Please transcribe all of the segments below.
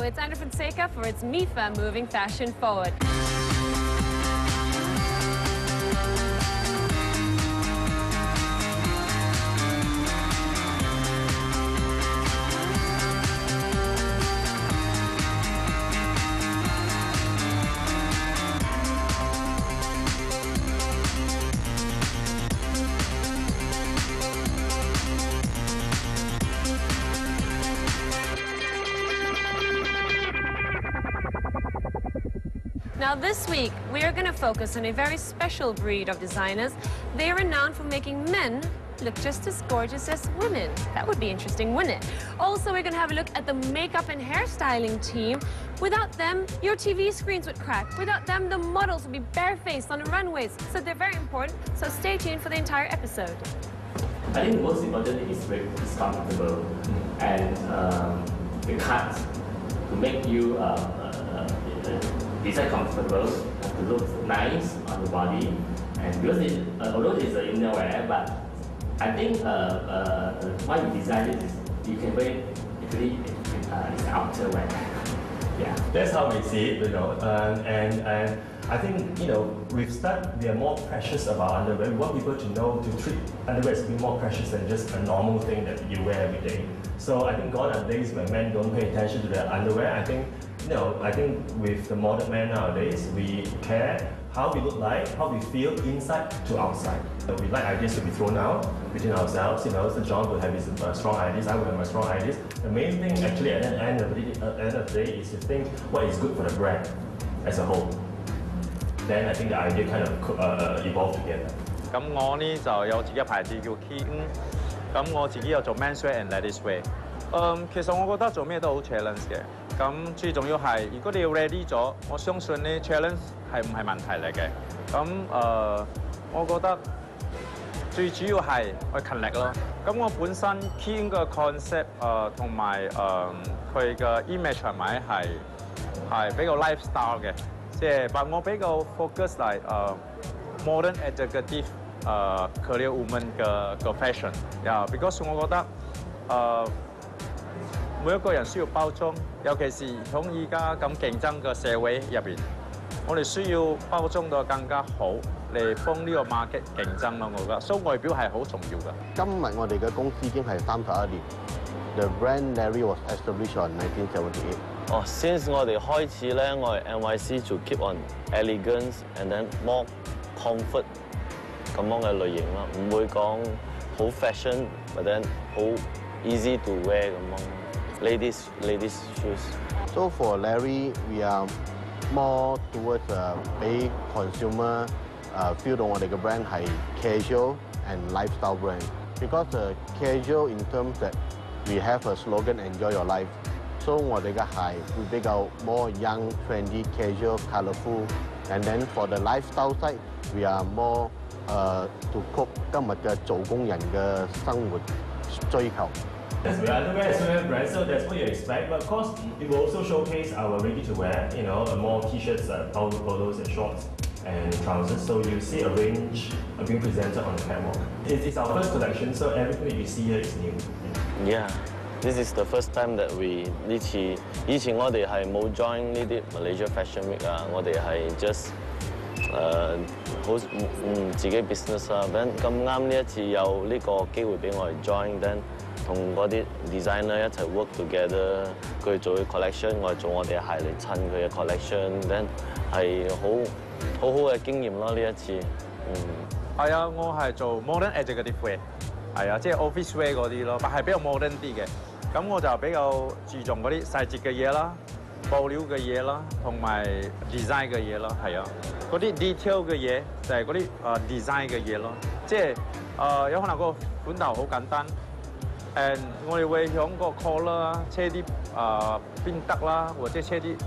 it's Andrew Fonseca for its MIFA Moving Fashion Forward. Now this week, we are going to focus on a very special breed of designers. They are renowned for making men look just as gorgeous as women. That would be interesting, wouldn't it? Also, we're going to have a look at the makeup and hairstyling team. Without them, your TV screens would crack. Without them, the models would be barefaced on the runways. So they're very important, so stay tuned for the entire episode. I think the most important thing is it's comfortable and the cut to make you design comfortable, to look nice on the body, and because although it's an inner wear, but I think why you design it is you can wear it actually it's outer wear. Yeah, that's how we see it, you know, and I think, you know, we've started, we are more precious about underwear. We want people to know to treat underwear as being more precious than just a normal thing that you wear every day. So I think gone are days when men don't pay attention to their underwear. I think, you know, I think with the modern man nowadays, we care how we look like, how we feel inside to outside. We like ideas to be thrown out between ourselves, you know, so John will have his strong ideas, I will have my strong ideas. The main thing actually at the end of the day is to think what is good for the brand as a whole. Then I think the idea kind of evolved together. 咁我呢就有自己嘅牌子叫 Key， 咁我自己有做 menswear and ladieswear。其實我覺得做咩都好 challenge 嘅。咁最重要係，如果你要 ready 咗，我相信呢 challenge 係唔係問題嚟嘅。咁我覺得最主要係去勤力咯。咁我本身 Key 嘅 concept 同埋佢嘅 image 係咪係比較 lifestyle 嘅？ 即係，但我比較 focus 嚟modern executive career woman 嘅 fashion， because 我覺得每一個人需要包裝，尤其是喺而家咁競爭嘅社會入邊，我哋需要包裝到更加好嚟幫呢個 market 競爭咯。我覺得，所以外表係好重要嘅。今日我哋嘅公司已經係31年。The brand Larry was established in 1978. Oh, since 我哋開始咧，我哋 NYC 就 keep on elegance and then more comfort 咁樣嘅類型咯，唔會講好 fashion， 或者好 easy to wear 咁樣。Ladies shoes. So for Larry, we are more towards 俾 consumer feel 到我哋嘅 brand 係 casual and lifestyle brand. Because casual in terms that we have a slogan enjoy your life. So 我哋嘅鞋會比較 more young, trendy, casual, colourful. And then for the lifestyle side, we are more to cope 今日嘅做工人嘅生活追求。 Yes, we are underwear as well, brand, so that's what you expect. But of course, it will also showcase our ready-to-wear, you know, more t-shirts, polos and shorts and trousers. So you see a range being presented on the catwalk. It's our first collection, so everything that you see here is new. Yeah, this is the first time that we 呢次以前我哋係冇 join 呢啲 Malaysia Fashion Week 啊，我哋係 just 好自己 business 啊。咁啱呢一次有呢個機會俾我哋 join，then 同嗰啲 designer 一齊 work together， 佢做嘅 collection， 我哋做我哋嘅鞋嚟襯佢嘅 collection，then 係好嘅經驗咯呢一次。係啊，我係做 modern executive wear， 係啊，即係 office wear 嗰啲咯，但係比較 modern 啲嘅。咁我就比較注重嗰啲細節嘅嘢啦、布料嘅嘢啦，同埋 design 嘅嘢咯，係啊。嗰啲 detail 嘅嘢就係嗰啲design 嘅嘢咯，即係有可能個款頭好簡單。 誒，我哋會響個 collar 啦，車啲邊得啦，或者車啲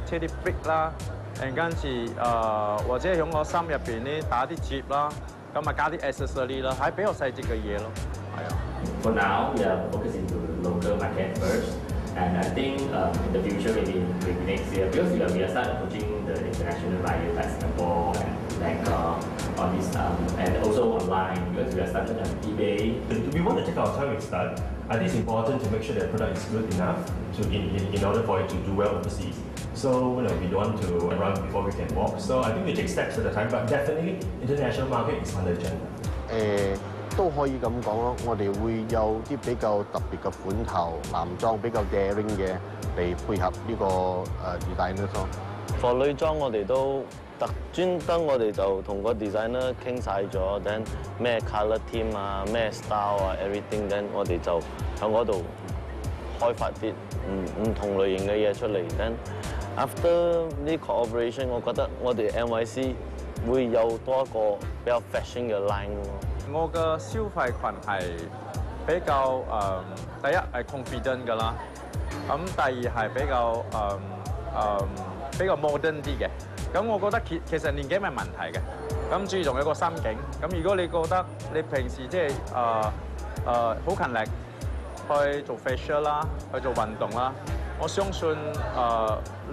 brick 啦，跟住或者響個衫入邊咧打啲折啦，咁啊加啲 accessory 啦，係比較細節嘅嘢咯，係啊。For now, we are focusing to the local market first, and I think in the future, maybe next year, because we are start approaching the international buyers like Singapore and Bangkok, on this and also online because we are started on eBay. We want to take our time with start. I think it's important to make sure that the product is good enough in order for it to do well overseas. So we don't want to run before we can walk. So I think we take steps at a time, but definitely international market is on the agenda. 都可以咁講咯，我哋會有啲比較特別嘅款頭，男裝比較 daring 嘅嚟配合呢個designer 咯。For 女裝我哋都專登，我哋就同個 designer 傾晒咗，等咩 colour theme 啊，咩 style 啊 everything，then 我哋就喺嗰度開發啲唔同類型嘅嘢出嚟。then after 呢 cooperation， 我覺得我哋 MYC 會有多一個比較 fashion 嘅 line 咯。我嘅消費群係比較第一係 confident 㗎啦，咁第二係比較 modern 啲嘅。咁我覺得其實年紀唔係問題嘅，咁注重一個心境。咁如果你覺得你平時即係好勤力去做 facial 啦，去做運動啦，我相信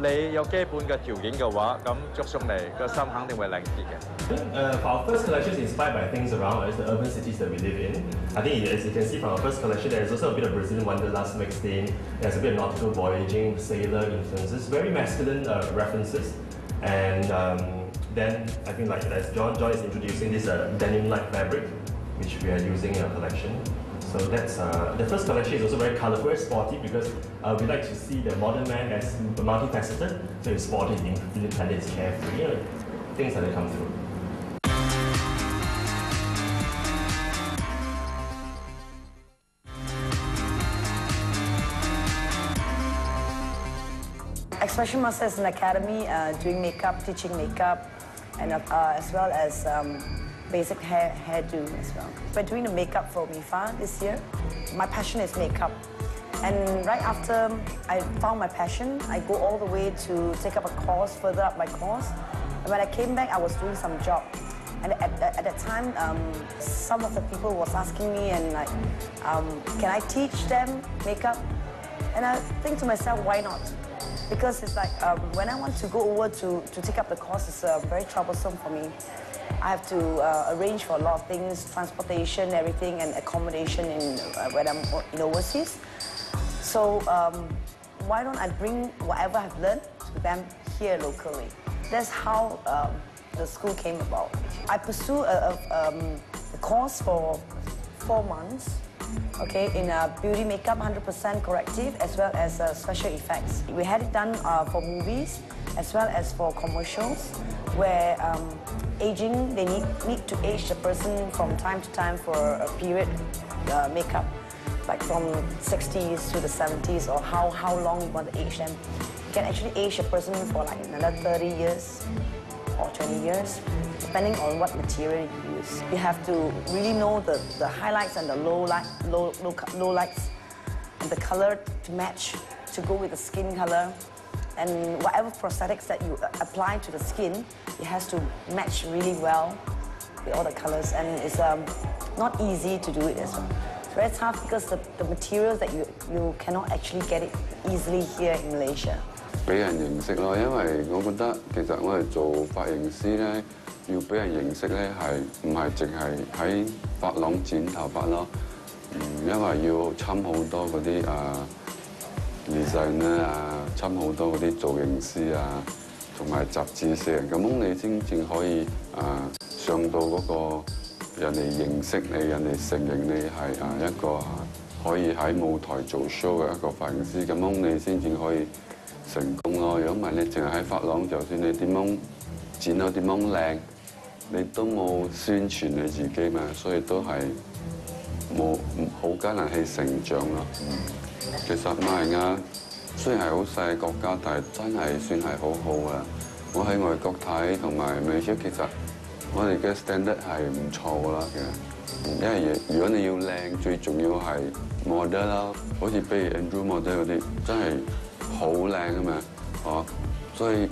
你有基本嘅條件嘅話，咁着上嚟個心肯定會靚啲嘅。For our first collection is inspired by things around us, the urban cities that we live in. I think as you can see from our first collection, there's also a bit of Brazilian wanderlust mixed in. There's a bit of nautical voyaging, sailor influences, very masculine references. And then I think like as John is introducing this denim-like fabric, which we are using in our collection. So that's the first collection is also very colorful, very sporty because we like to see the modern man as multifaceted. So it's sporty, independent, it's carefree, things that come through. Expression Master is an academy doing makeup, teaching makeup, and as well as basic hairdo as well. We're doing the makeup for MIFA this year. My passion is makeup. And right after I found my passion, I go all the way to take up a course, further up my course. And when I came back, I was doing some job. And at that time, some of the people was asking me and like, can I teach them makeup? And I think to myself, why not? Because it's like, when I want to go over to take up the course, it's very troublesome for me. I have to arrange for a lot of things, transportation, everything, and accommodation when I'm in overseas. So why don't I bring whatever I've learned to them here locally? That's how the school came about. I pursue a course for 4 months. Okay, in beauty makeup, 100% corrective, as well as special effects. We had it done for movies, as well as for commercials, where aging, they need to age the person from time to time for a period makeup, like from 60s to the 70s, or how long you want to age them. You can actually age a person for like another 30 years or 20 years, depending on what material you use. You have to really know the highlights and the low lights, and the color to match, to go with the skin color. And whatever prosthetics that you apply to the skin, it has to match really well with all the colors. And it's not easy to do it as well. It's very tough because the materials that you cannot actually get it easily here in Malaysia. 俾人認識咯，因為我覺得其實我哋做髮型師咧，要俾人認識咧係唔係淨係喺髮廊剪頭髮咯？因為要侵好多嗰啲designer 侵好多嗰啲造型師同埋雜誌社人，咁你先至可以上到嗰個人哋認識你，人哋承認你係一個可以喺舞台做 show 嘅一個髮型師，咁你先至可以成功咯。如果唔係，你淨係喺髮廊，就算你點樣剪到點樣靚，你都冇宣傳你自己嘛，所以都係冇好艱難去成長咯。其實馬來亞雖然係好細國家，但係真係算係好好啊！我喺外國睇同埋美超，其實我哋嘅 standard 係唔錯啦嘅。因為如果你要靚，最重要係 model 啦，好似比如 Andrew model 嗰啲，真係好靚啊嘛，所以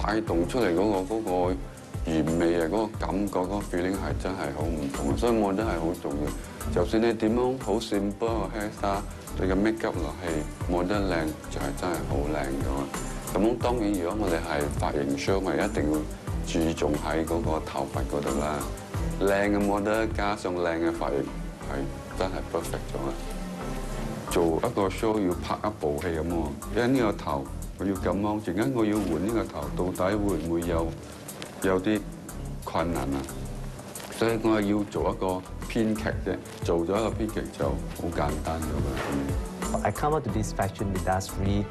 帶動出嚟嗰個完美啊，嗰個感覺，嗰個 feeling 係真係好唔同，所以我覺得係好重要。就算你點樣好 simple 個 hairstyle， 你嘅 makeup 落去望得靚，就係真係好靚㗎嘛。咁當然，如果我哋係髮型 show， 咪一定要注重喺嗰個頭髮嗰度啦。靚嘅 model 加上靚嘅髮型係真係 perfect 咗啦。做一個 show 要拍一部戲咁喎，因為呢個頭我要咁樣，陣間我要換呢個頭，到底會唔會有啲困難啊？所以我要做一個編劇啫，做咗一個編劇就好簡單咗啦。I come out to this fashion industry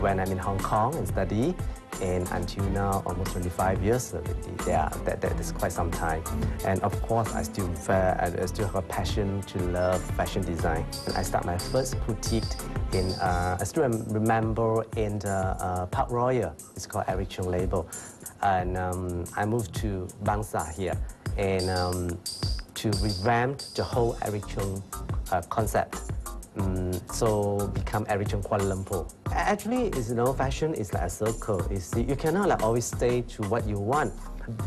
when I'm in Hong Kong and study, and until now, almost 25 years already. Yeah, that is quite some time. And of course, I still have a passion to love fashion design. And I start my first boutique in, I still remember in the Park Royal. It's called Eric Chung Label. And I moved to Bangsa here, and to revamp the whole Eric Chung concept. So become Eric Chung Kuala Lumpur. Actually, fashion is like a circle. You see, you cannot like always stay to what you want.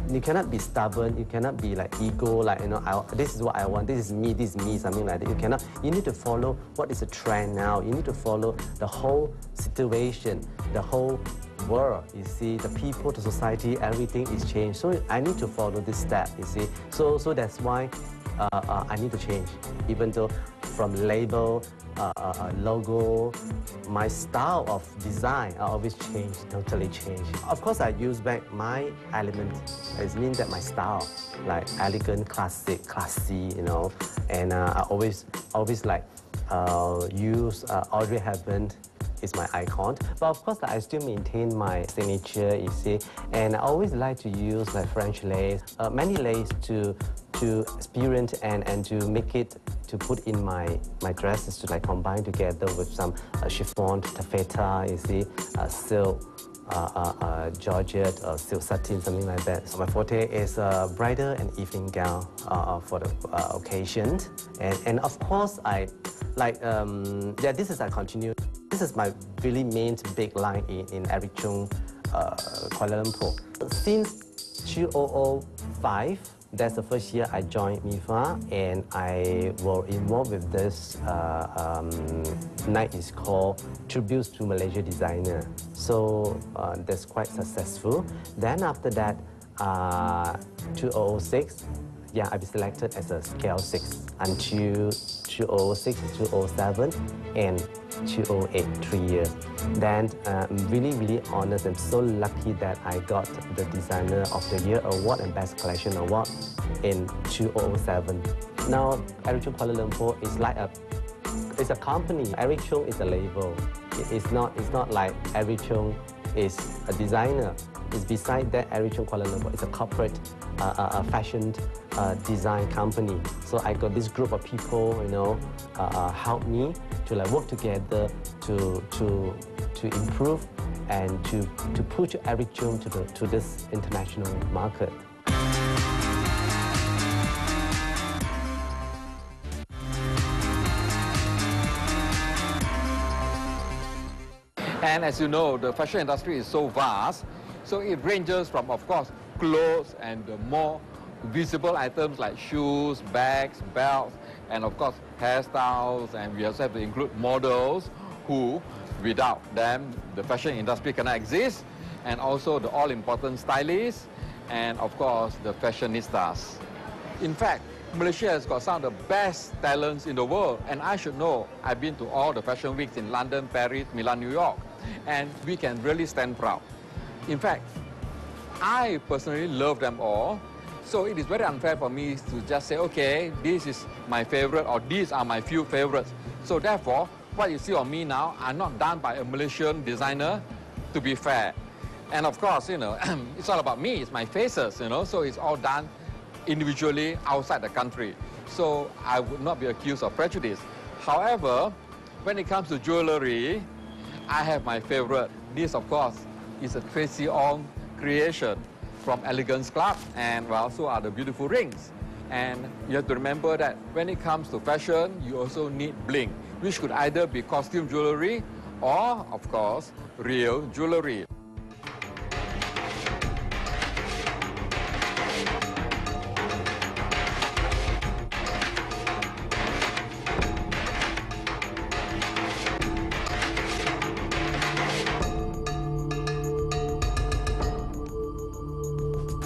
You cannot be stubborn. You cannot be like ego, like this is what I want. This is me, something like that. You cannot. You need to follow what is the trend now. You need to follow the whole situation, the whole world. You see, the people, the society, everything is changed. So I need to follow this step. You see, so that's why I need to change, even though from label, logo, my style of design, I always change, totally change. Of course, I use back my element. It means that my style, like elegant, classic, classy, and I always like use Audrey Hepburn is my icon. But of course, I still maintain my signature, you see, and I always like to use like French lace, many lace to experience and to make it, to put in my dresses, to like combine together with some chiffon, taffeta, you see, silk, georgette, silk satin, something like that. So my forte is bridal and evening gown for the occasion. And of course, I like, this is I continue. This is my really main big line in Eric Chung, Kuala Lumpur. Since 2005, that's the first year I joined MIFA, and I was involved with this night is called Tributes to Malaysia Designer. So that's quite successful. Then after that, 2006, yeah, I was selected as a scale 6 until 2006, 2007, and 2008, 3 years. Then I'm really honored and so lucky that I got the Designer of the Year Award and Best Collection Award in 2007. Now, Eric Chung Kuala Lumpur is like it's a company. Eric Chung is a label. It's not like Eric Chung is a designer. It's beside that, Eric Chung Kuala Lumpur is a corporate fashion design company. So I got this group of people, help me to like work together to improve and to push Eric Chung to this international market. And as you know, the fashion industry is so vast, so it ranges from, of course, clothes and the more visible items like shoes, bags, belts, and of course, hairstyles, and we also have to include models who, without them, the fashion industry cannot exist, and also the all-important stylists, and of course, the fashionistas. In fact, Malaysia has got some of the best talents in the world, and I should know, I've been to all the fashion weeks in London, Paris, Milan, New York, and we can really stand proud. In fact, I personally love them all, so it is very unfair for me to just say, okay, this is my favorite, or these are my few favorites. So therefore, what you see on me now are not done by a Malaysian designer, to be fair. And of course, it's all about me, it's my faces, so it's all done individually outside the country. So I would not be accused of prejudice. However, when it comes to jewelry, I have my favorite. This, of course, is a Tracy Ong creation from Elegance Club, and well, so are the beautiful rings. And you have to remember that when it comes to fashion, you also need bling, which could either be costume jewelry or, of course, real jewelry.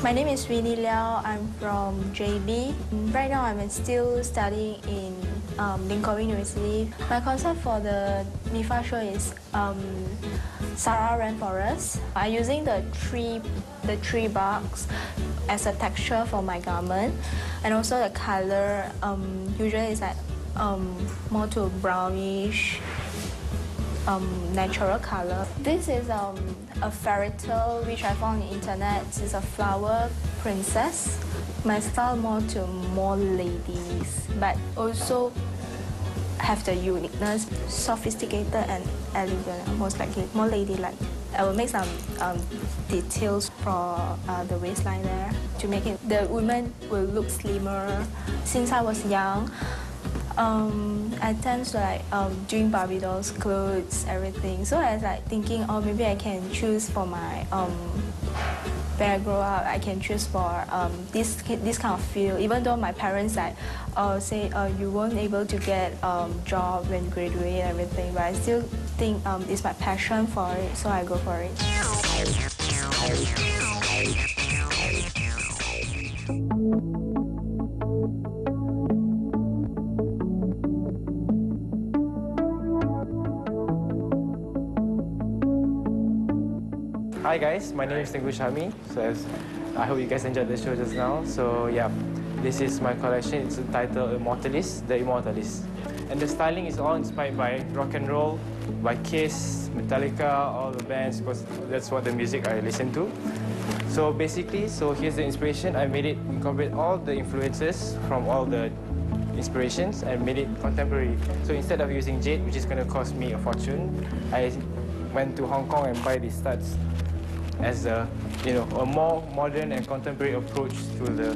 My name is Winnie Liao. I'm from JB. Right now, I'm still studying in Lincoln University. My concept for the MIFA show is Sahara Rainforest. I'm using the tree barks as a texture for my garment, and also the color usually is like more to brownish. Natural color. This is a fairy tale which I found on the internet. It's a flower princess. My style more ladies, but also have the uniqueness, sophisticated and elegant, most likely more ladylike. I will make some details for the waistline there to make it. The women will look slimmer. Since I was young, I tend to like doing Barbie dolls, clothes, everything. So I was like thinking, oh, maybe I can choose for my when I grow up, I can choose for this kind of field. Even though my parents like say you won't able to get job when you graduate and everything, but I still think it's my passion for it, so I go for it. Hi guys, my name is Tengku Shami. I hope you guys enjoyed the show just now. So yeah, this is my collection. It's entitled Immortalist, The Immortalist. And the styling is all inspired by rock and roll, by Kiss, Metallica, all the bands, because that's what the music I listen to. So basically, here's the inspiration. I made it incorporate all the influences from all the inspirations and made it contemporary. So instead of using jade, which is going to cost me a fortune, I went to Hong Kong and buy these studs as a more modern and contemporary approach to the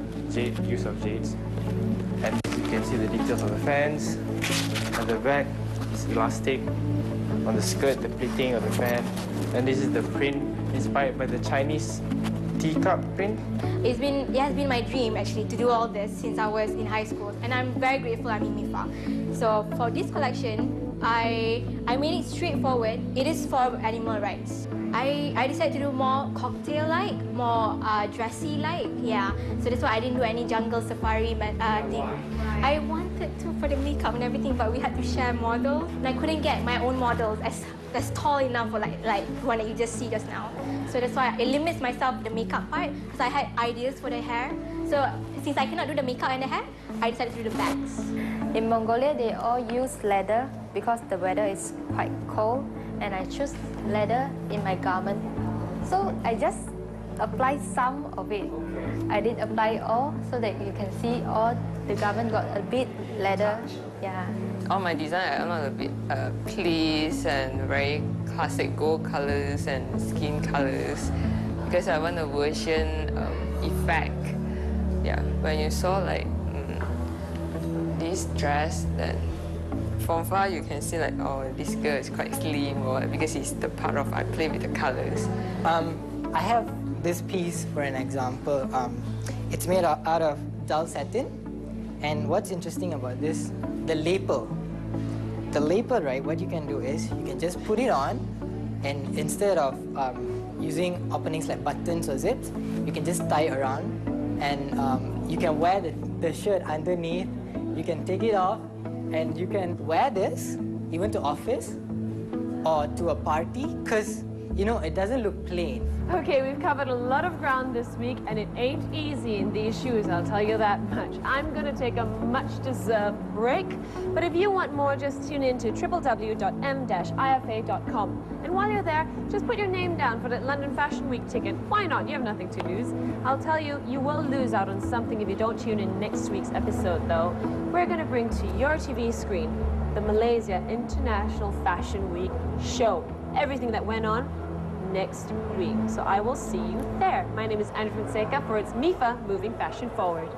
use of jades. And as you can see the details of the fans, at the back, it's elastic, on the skirt, the pleating of the fan. And this is the print inspired by the Chinese teacup print. It has been my dream actually to do all this since I was in high school, and I'm very grateful I'm in MIFA. So for this collection, I made it straightforward. It is for animal rights. I decided to do more cocktail-like, more dressy-like, yeah. So that's why I didn't do any jungle safari thing. I wanted to for the makeup and everything, but we had to share models. And I couldn't get my own models as tall enough for like one that you just see just now. So that's why it limits myself the makeup part, because I had ideas for the hair. So since I cannot do the makeup and the hair, I decided to do the bags. In Mongolia, they all use leather because the weather is quite cold, and I choose leather in my garment. So I just apply some of it. I didn't apply all, so that you can see all the garment got a bit leather. Yeah. All my design are not a bit pleased and very classic gold colors and skin colors, because I want a version effect. Yeah, when you saw like this dress, then from far you can see like, oh, this girl is quite slim, or because it's the part of I play with the colors. I have this piece for an example. It's made out of dull satin, and what's interesting about this, the lapel. The lapel, right? What you can do is you can just put it on, and instead of using openings like buttons or zips, you can just tie it around, and you can wear the shirt underneath. You can take it off, and you can wear this even to office or to a party, because it doesn't look plain. Okay, we've covered a lot of ground this week, and it ain't easy in these shoes, I'll tell you that much. I'm going to take a much-deserved break, but if you want more, just tune in to www.m-ifa.com. And while you're there, just put your name down for that London Fashion Week ticket. Why not? You have nothing to lose. I'll tell you, you will lose out on something if you don't tune in next week's episode, though. We're going to bring to your TV screen the Malaysia International Fashion Week show. Everything that went on next week. So I will see you there. My name is Andrew Fonseca for It's MIFA Moving Fashion Forward.